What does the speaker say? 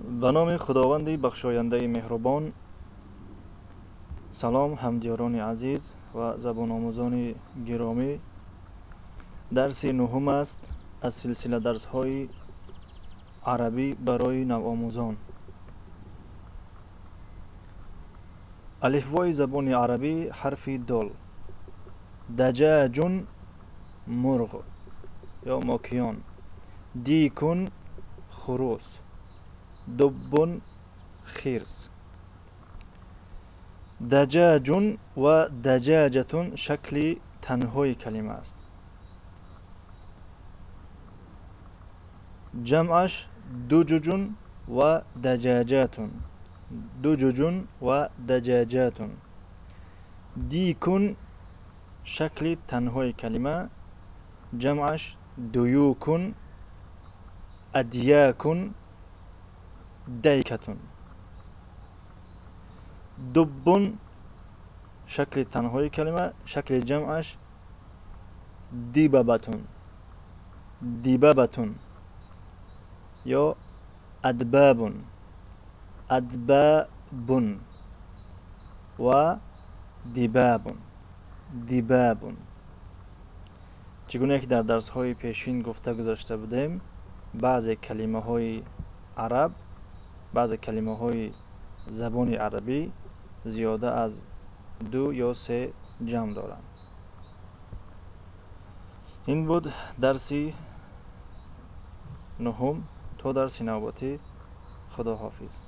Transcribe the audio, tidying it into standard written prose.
به نام خداوند بخشاینده مهربان. سلام همدیاران عزیز و زبان آموزان گرامی. درس نهم است از سلسله درس های عربی برای نوآموزان. الفبای زبان عربی حرف دال. دجاج مرغ یا ماکیان. دیکن خروس. دب خرس. دجاج و دجاجة شکل تنهای کلمه است. جمعش دجاج و دجاجات. دجاج و دجاجات. دیکن شکل تنهای کلمه، جمعش دیوکن، ادیاکن، دیکتون. دب شکل تنهای کلمه، شکل جمعش دیبابتون، دیبابتون یا ادبابون، ادبابون و دیبابون، دیبابون. چگونه که در درس های پیشین گفته گذاشته بودیم، بعضی کلمه های عرب، بعضی کلمه های زبان عربی زیاده از 2 یا 3 جمع دارند. این بود درسی نهم. تا درس نوبتی، خدا حافظ.